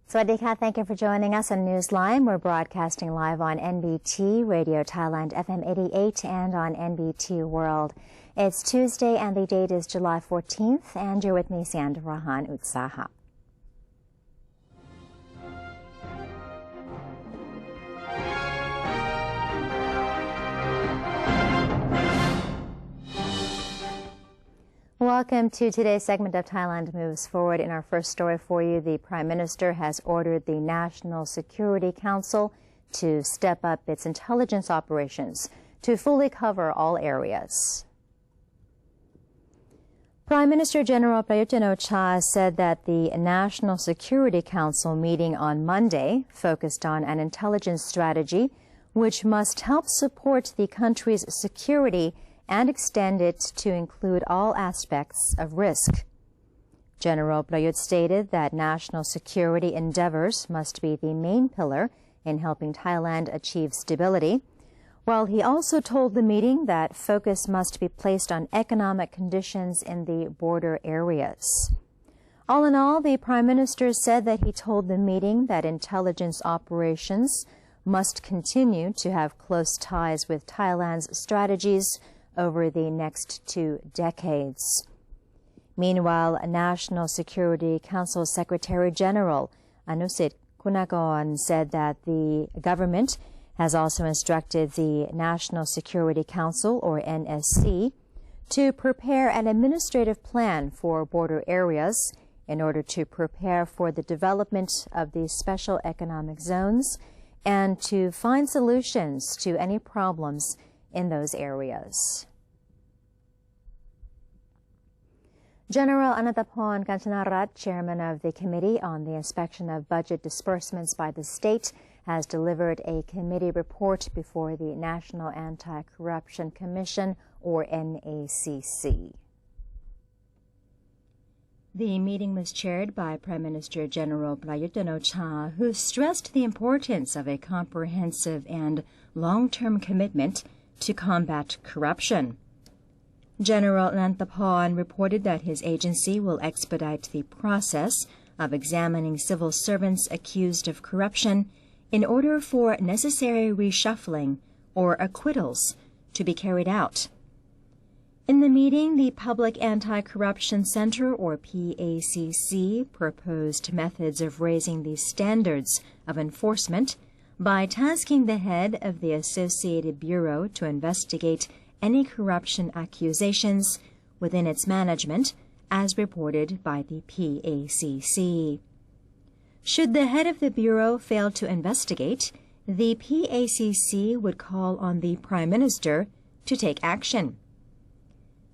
Swadika, thank you for joining us on Newsline. We're broadcasting live on NBT Radio Thailand FM 88 and on NBT World. It's Tuesday and the date is July 14th, and you're with me, Sandarahan Utsaha. Welcome to today's segment of Thailand Moves Forward. In our first story for you, the Prime Minister has ordered the National Security Council to step up its intelligence operations to fully cover all areas. Prime Minister General Prayut Chan-o-cha said that the National Security Council meeting on Monday focused on an intelligence strategy which must help support the country's security and extend it to include all aspects of risk. General Prayut stated that national security endeavors must be the main pillar in helping Thailand achieve stability, while he also told the meeting that focus must be placed on economic conditions in the border areas. All in all, the Prime Minister said that he told the meeting that intelligence operations must continue to have close ties with Thailand's strategies over the next 2 decades. Meanwhile, National Security Council Secretary General Anusit Kunakon said that the government has also instructed the National Security Council, or NSC, to prepare an administrative plan for border areas in order to prepare for the development of the special economic zones and to find solutions to any problems in those areas. General Anantapon Kanchanarat, chairman of the Committee on the Inspection of Budget Disbursements by the State, has delivered a committee report before the National Anti-Corruption Commission, or NACC. The meeting was chaired by Prime Minister General Prayut Chan-o-cha, who stressed the importance of a comprehensive and long-term commitment to combat corruption. General Anantapon reported that his agency will expedite the process of examining civil servants accused of corruption in order for necessary reshuffling or acquittals to be carried out. In the meeting, the Public Anti-Corruption Center, or PACC, proposed methods of raising the standards of enforcement by tasking the head of the Associated Bureau to investigate any corruption accusations within its management, as reported by the PACC. Should the head of the Bureau fail to investigate, the PACC would call on the Prime Minister to take action.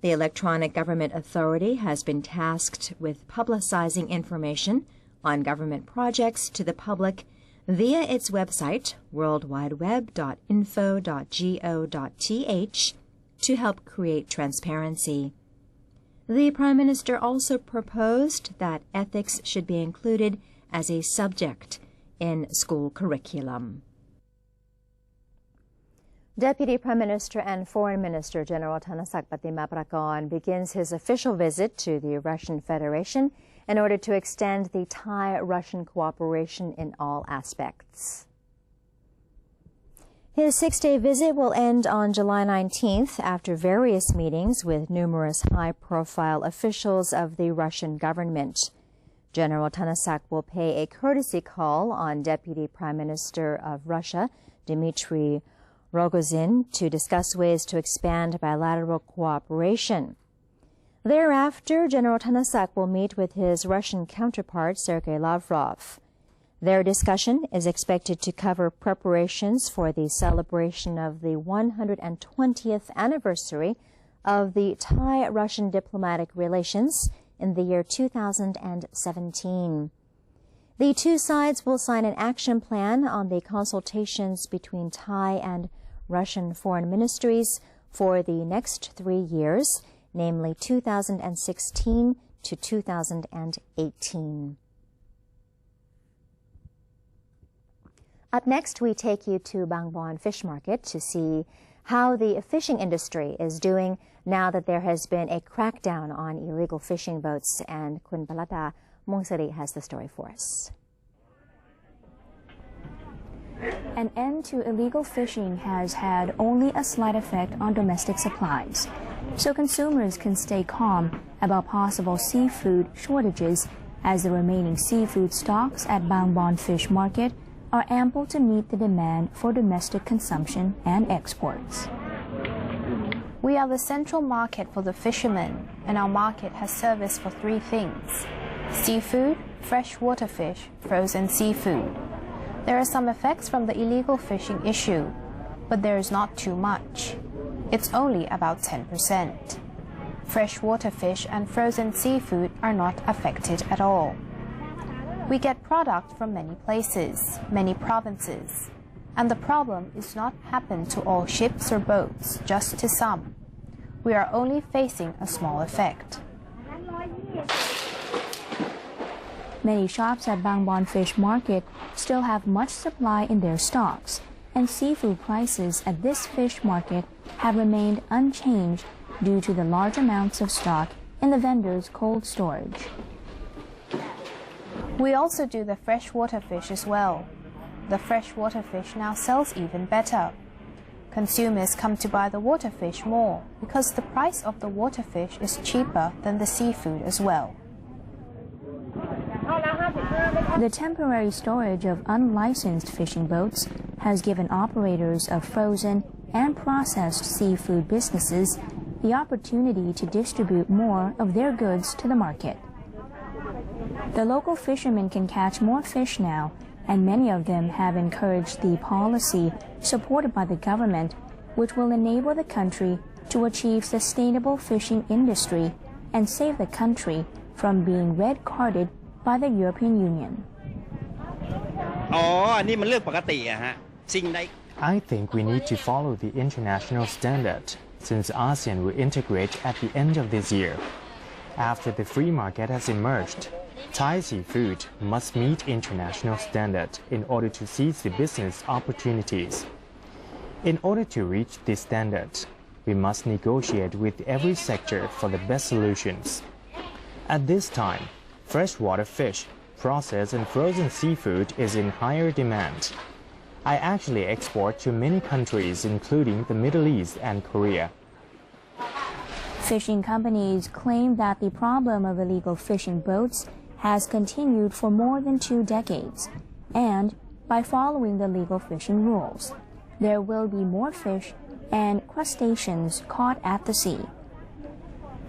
The Electronic Government Authority has been tasked with publicizing information on government projects to the public via its website, worldwideweb.info.go.th, to help create transparency. The Prime Minister also proposed that ethics should be included as a subject in school curriculum. Deputy Prime Minister and Foreign Minister General Thanasak Patimaprakorn begins his official visit to the Russian Federation in order to extend the Thai-Russian cooperation in all aspects. His 6-day visit will end on July 19th after various meetings with numerous high-profile officials of the Russian government. General Thanasak will pay a courtesy call on Deputy Prime Minister of Russia, Dmitry Rogozin, to discuss ways to expand bilateral cooperation. Thereafter, General Thanasak will meet with his Russian counterpart, Sergei Lavrov. Their discussion is expected to cover preparations for the celebration of the 120th anniversary of the Thai-Russian diplomatic relations in the year 2017. The two sides will sign an action plan on the consultations between Thai and Russian foreign ministries for the next 3 years, namely 2016 to 2018. Up next, we take you to Bangbon Fish Market to see how the fishing industry is doing now that there has been a crackdown on illegal fishing boats. And Kun Palata Mongsari has the story for us. An end to illegal fishing has had only a slight effect on domestic supplies, so consumers can stay calm about possible seafood shortages as the remaining seafood stocks at Bangbon Fish Market are ample to meet the demand for domestic consumption and exports. We are the central market for the fishermen, and our market has service for three things: seafood, freshwater fish, frozen seafood. There are some effects from the illegal fishing issue, but there is not too much. It's only about 10%. Freshwater fish and frozen seafood are not affected at all. We get product from many places, many provinces, and the problem is not happen to all ships or boats, just to some. We are only facing a small effect. Many shops at Bangbon Fish Market still have much supply in their stocks, and seafood prices at this fish market have remained unchanged due to the large amounts of stock in the vendors' cold storage. We also do the freshwater fish as well. The freshwater fish now sells even better. Consumers come to buy the water fish more because the price of the water fish is cheaper than the seafood as well. The temporary storage of unlicensed fishing boats has given operators of frozen and processed seafood businesses the opportunity to distribute more of their goods to the market. The local fishermen can catch more fish now, and many of them have encouraged the policy supported by the government, which will enable the country to achieve sustainable fishing industry and save the country from being red-carded by the European Union. I think we need to follow the international standard, since ASEAN will integrate at the end of this year. After the free market has emerged, Thai seafood must meet international standard in order to seize the business opportunities. In order to reach this standard, we must negotiate with every sector for the best solutions. At this time, freshwater fish, processed and frozen seafood is in higher demand. I actually export to many countries, including the Middle East and Korea. Fishing companies claim that the problem of illegal fishing boats has continued for more than 2 decades, and by following the legal fishing rules, there will be more fish and crustaceans caught at the sea.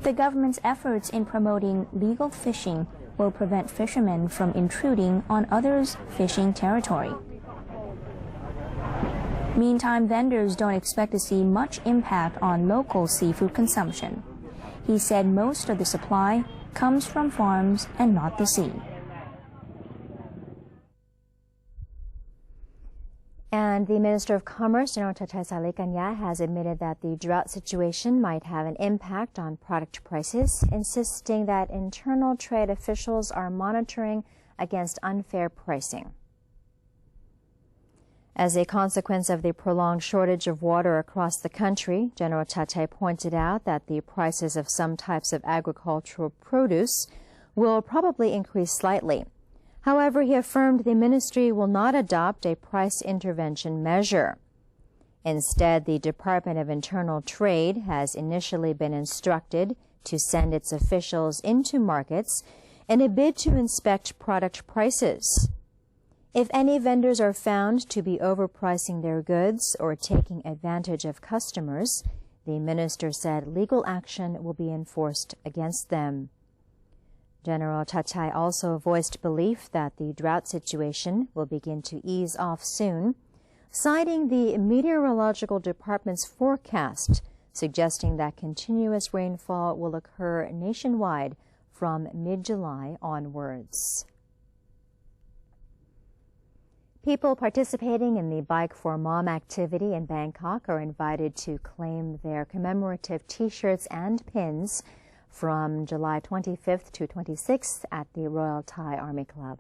The government's efforts in promoting legal fishing will prevent fishermen from intruding on others' fishing territory. Meantime, vendors don't expect to see much impact on local seafood consumption. He said most of the supply comes from farms and not the sea. And the Minister of Commerce, General Chachai Saleekanya, has admitted that the drought situation might have an impact on product prices, insisting that internal trade officials are monitoring against unfair pricing. As a consequence of the prolonged shortage of water across the country, General Chachai pointed out that the prices of some types of agricultural produce will probably increase slightly. However, he affirmed the ministry will not adopt a price intervention measure. Instead, the Department of Internal Trade has initially been instructed to send its officials into markets in a bid to inspect product prices. If any vendors are found to be overpricing their goods or taking advantage of customers, the minister said legal action will be enforced against them. General Chachai also voiced belief that the drought situation will begin to ease off soon, citing the Meteorological Department's forecast, suggesting that continuous rainfall will occur nationwide from mid-July onwards. People participating in the Bike for Mom activity in Bangkok are invited to claim their commemorative T-shirts and pins from July 25th to 26th at the Royal Thai Army Club.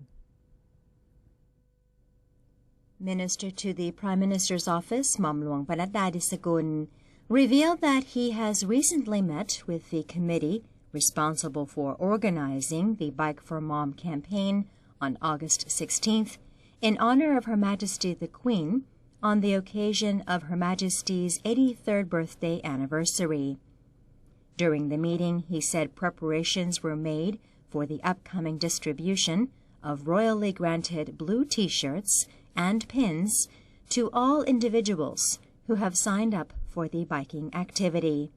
Minister to the Prime Minister's Office, Mamluang Panatda Disagul, revealed that he has recently met with the committee responsible for organizing the Bike for Mom campaign on August 16th in honor of Her Majesty the Queen on the occasion of Her Majesty's 83rd birthday anniversary. During the meeting, he said preparations were made for the upcoming distribution of royally granted blue T-shirts and pins to all individuals who have signed up for the biking activity.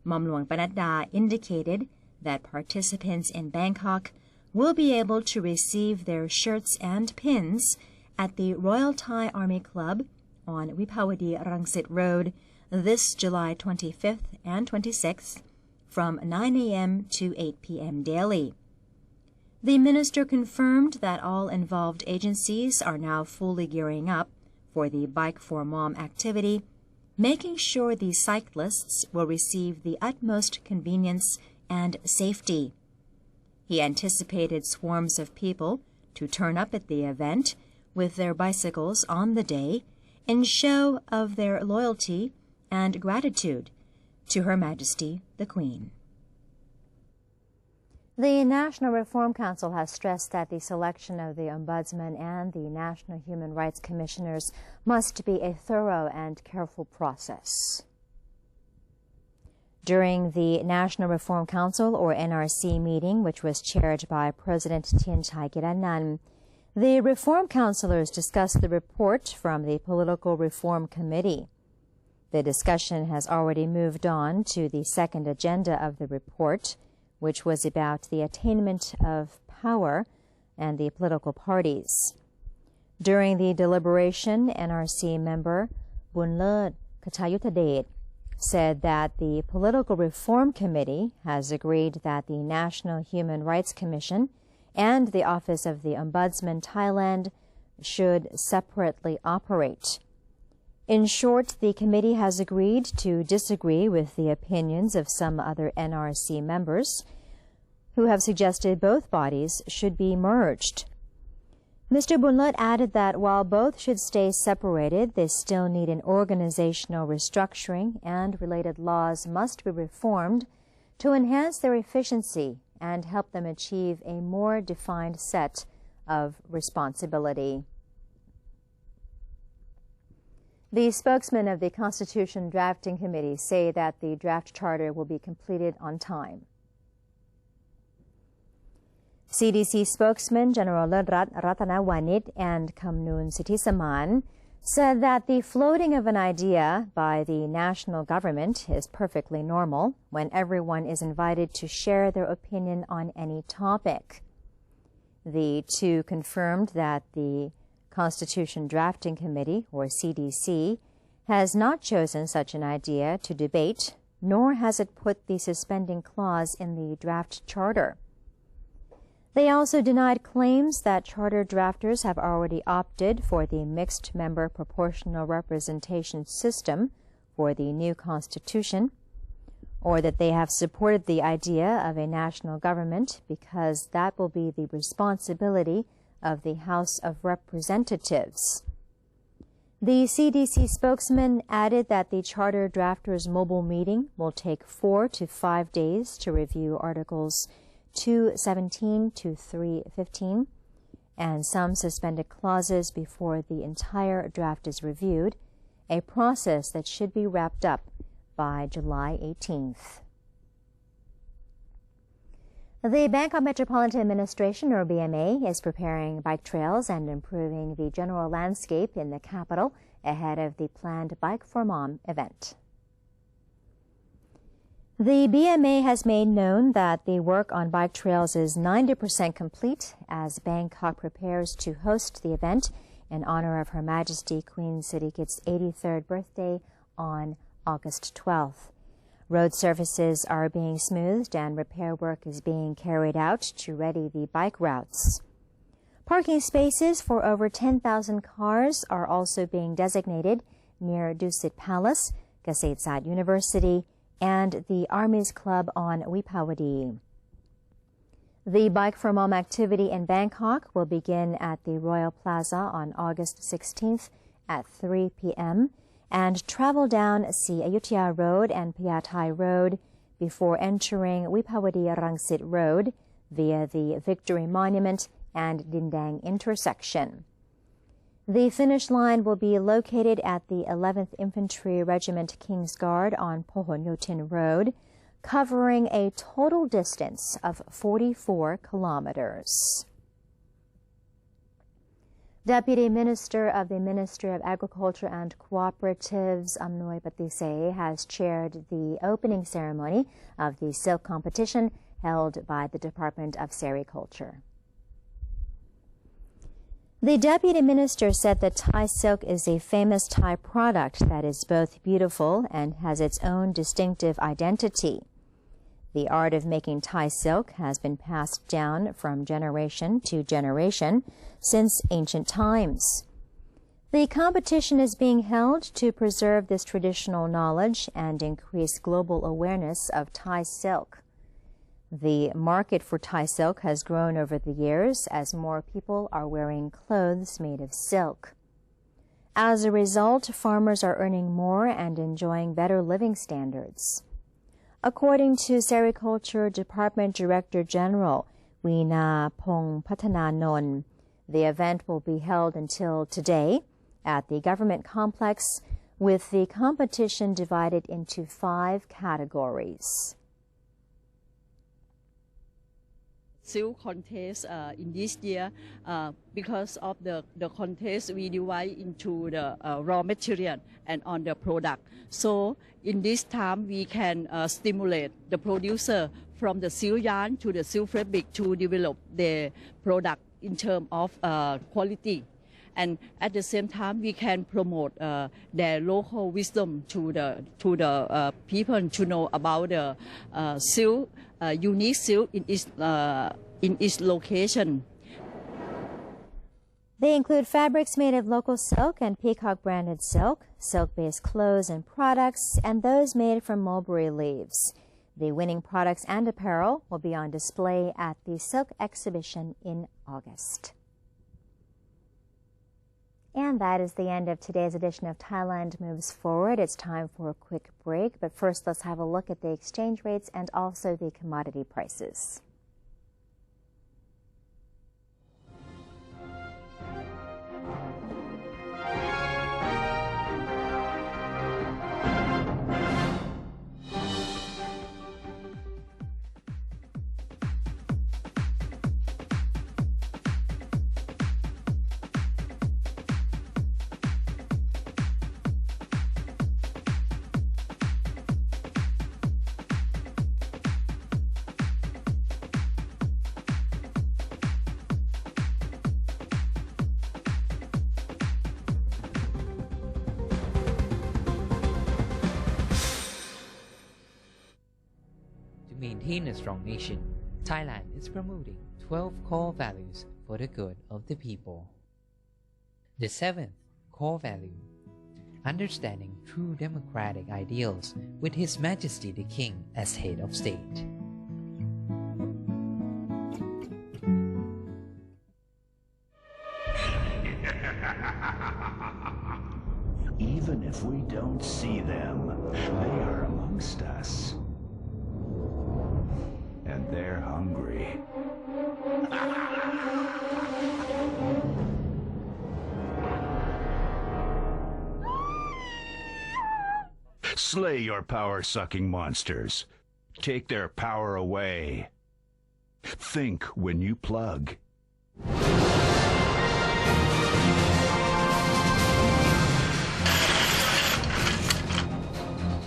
Mom Luang Panadda indicated that participants in Bangkok will be able to receive their shirts and pins at the Royal Thai Army Club on Wipawadi Rangsit Road this July 25th and 26th from 9 a.m. to 8 p.m. daily. The minister confirmed that all involved agencies are now fully gearing up for the Bike for Mom activity, making sure the cyclists will receive the utmost convenience and safety. He anticipated swarms of people to turn up at the event with their bicycles on the day in show of their loyalty and gratitude to Her Majesty the Queen. The National Reform Council has stressed that the selection of the Ombudsman and the National Human Rights Commissioners must be a thorough and careful process. During the National Reform Council, or NRC, meeting, which was chaired by President Tien Chai Kiranan, the Reform Councilors discussed the report from the Political Reform Committee. The discussion has already moved on to the second agenda of the report, which was about the attainment of power and the political parties. During the deliberation, NRC member Bunlet Kachayutadet said that the Political Reform Committee has agreed that the National Human Rights Commission and the Office of the Ombudsman Thailand should separately operate. In short, the committee has agreed to disagree with the opinions of some other NRC members who have suggested both bodies should be merged. Mr. Bunlet added that while both should stay separated, they still need an organizational restructuring, and related laws must be reformed to enhance their efficiency and help them achieve a more defined set of responsibility. The spokesman of the Constitution Drafting Committee say that the draft charter will be completed on time. CDC spokesman General Lerrat Ratanawanit and Kamnun Sithisaman said that the floating of an idea by the national government is perfectly normal when everyone is invited to share their opinion on any topic. The two confirmed that the Constitution Drafting Committee, or CDC, has not chosen such an idea to debate, nor has it put the suspending clause in the draft charter. They also denied claims that charter drafters have already opted for the mixed member proportional representation system for the new constitution, or that they have supported the idea of a national government because that will be the responsibility of the House of Representatives. The CDC spokesman added that the charter drafters' mobile meeting will take 4 to 5 days to review Articles 217 to 315 and some suspended clauses before the entire draft is reviewed, a process that should be wrapped up by July 18th. The Bangkok Metropolitan Administration, or BMA, is preparing bike trails and improving the general landscape in the capital ahead of the planned Bike for Mom event. The BMA has made known that the work on bike trails is 90% complete as Bangkok prepares to host the event in honor of Her Majesty Queen Sirikit's 83rd birthday on August 12th. Road surfaces are being smoothed and repair work is being carried out to ready the bike routes. Parking spaces for over 10,000 cars are also being designated near Dusit Palace, Kasetsat University, and the Army's Club on Wipawadi. The Bike for Mom activity in Bangkok will begin at the Royal Plaza on August 16th at 3 p.m. and travel down Si Ayutthaya Road and Piatai Road before entering Wipawadi Rangsit Road via the Victory Monument and Dindang intersection. The finish line will be located at the 11th Infantry Regiment King's Guard on Pohon Road, covering a total distance of 44 kilometers. Deputy Minister of the Ministry of Agriculture and Cooperatives, Amnoy Patise, has chaired the opening ceremony of the silk competition held by the Department of Sericulture. The Deputy Minister said that Thai silk is a famous Thai product that is both beautiful and has its own distinctive identity. The art of making Thai silk has been passed down from generation to generation since ancient times. The competition is being held to preserve this traditional knowledge and increase global awareness of Thai silk. The market for Thai silk has grown over the years as more people are wearing clothes made of silk. As a result, farmers are earning more and enjoying better living standards. According to Sericulture Department Director General Weena Pong Patananon, the event will be held until today at the government complex, with the competition divided into 5 categories. Silk contest in this year, because of the contest, we divide into the raw material and on the product. So in this time, we can stimulate the producer from the silk yarn to the silk fabric to develop the product in terms of quality. And at the same time, we can promote their local wisdom to the people to know about the silk, unique silk in its location. They include fabrics made of local silk and peacock branded silk, silk-based clothes and products, and those made from mulberry leaves. The winning products and apparel will be on display at the Silk Exhibition in August. And that is the end of today's edition of Thailand Moves Forward. It's time for a quick break, but first let's have a look at the exchange rates and also the commodity prices. To maintain a strong nation, Thailand is promoting 12 core values for the good of the people. The 7th core value, understanding true democratic ideals with His Majesty the King as head of state. Even if we don't see them, they are amongst us. And they're hungry. Slay your power-sucking monsters. Take their power away. Think when you plug.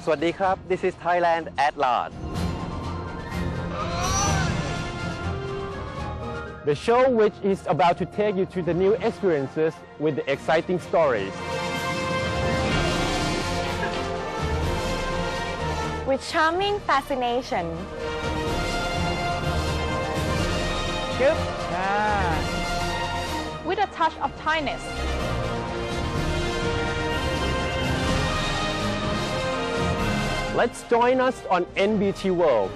Swadee krab, this is Thailand at large. The show which is about to take you to the new experiences with the exciting stories. With charming fascination. With a touch of Thainess. Let's join us on NBT World.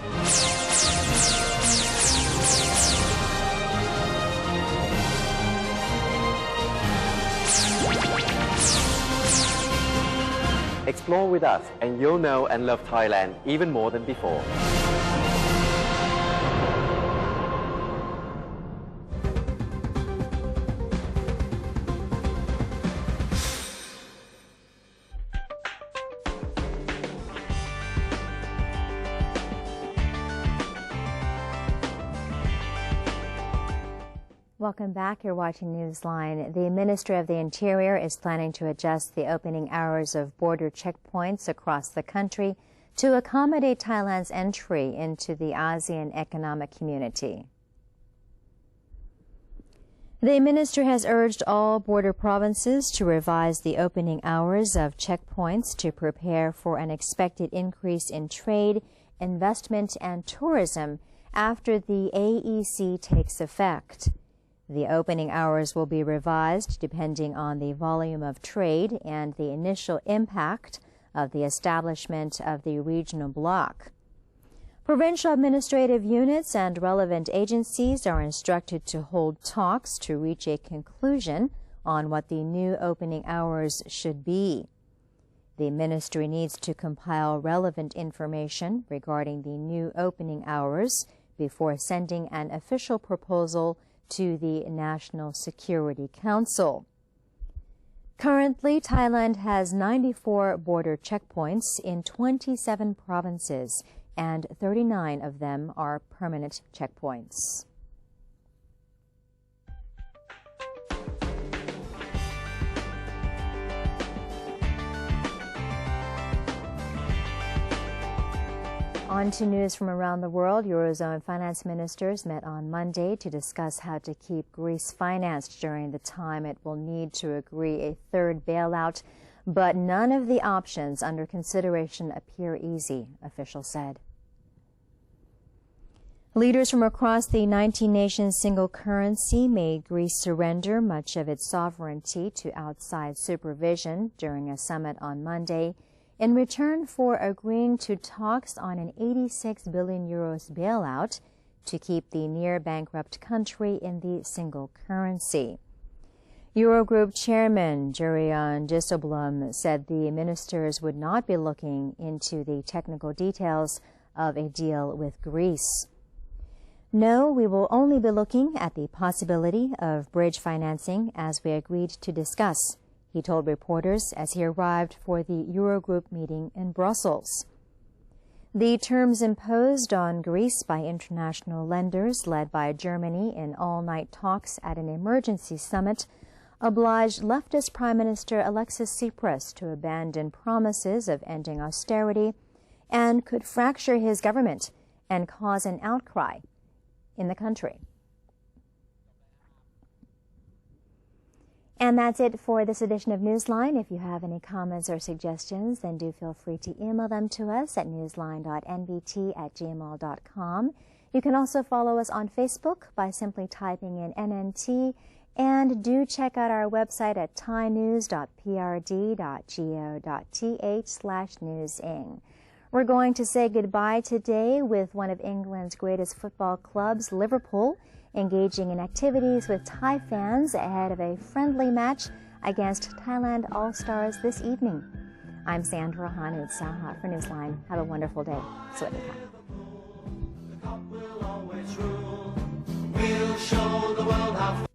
Explore with us and you'll know and love Thailand even more than before. Welcome back. You're watching Newsline. The Ministry of the Interior is planning to adjust the opening hours of border checkpoints across the country to accommodate Thailand's entry into the ASEAN Economic Community. The ministry has urged all border provinces to revise the opening hours of checkpoints to prepare for an expected increase in trade, investment, and tourism after the AEC takes effect. The opening hours will be revised depending on the volume of trade and the initial impact of the establishment of the regional bloc. Provincial administrative units and relevant agencies are instructed to hold talks to reach a conclusion on what the new opening hours should be. The ministry needs to compile relevant information regarding the new opening hours before sending an official proposal to the National Security Council. Currently, Thailand has 94 border checkpoints in 27 provinces, and 39 of them are permanent checkpoints. On to news from around the world. Eurozone finance ministers met on Monday to discuss how to keep Greece financed during the time it will need to agree a third bailout. But none of the options under consideration appear easy, officials said. Leaders from across the 19-nation single currency made Greece surrender much of its sovereignty to outside supervision during a summit on Monday, in return for agreeing to talks on an 86 billion euros bailout to keep the near-bankrupt country in the single currency. Eurogroup Chairman Jurion Dijsselbloem said the ministers would not be looking into the technical details of a deal with Greece. No, we will only be looking at the possibility of bridge financing as we agreed to discuss, he told reporters as he arrived for the Eurogroup meeting in Brussels. The terms imposed on Greece by international lenders led by Germany in all-night talks at an emergency summit obliged leftist Prime Minister Alexis Tsipras to abandon promises of ending austerity and could fracture his government and cause an outcry in the country. And that's it for this edition of Newsline. If you have any comments or suggestions, then do feel free to email them to us at newsline.nbt@gmail.com. You can also follow us on Facebook by simply typing in NNT, and do check out our website at thainews.prd.go.th/newsing. We're going to say goodbye today with one of England's greatest football clubs, Liverpool, engaging in activities with Thai fans ahead of a friendly match against Thailand All-Stars this evening. I'm Sandra Hanut Saha for Newsline. Have a wonderful day. Sawasdee ka.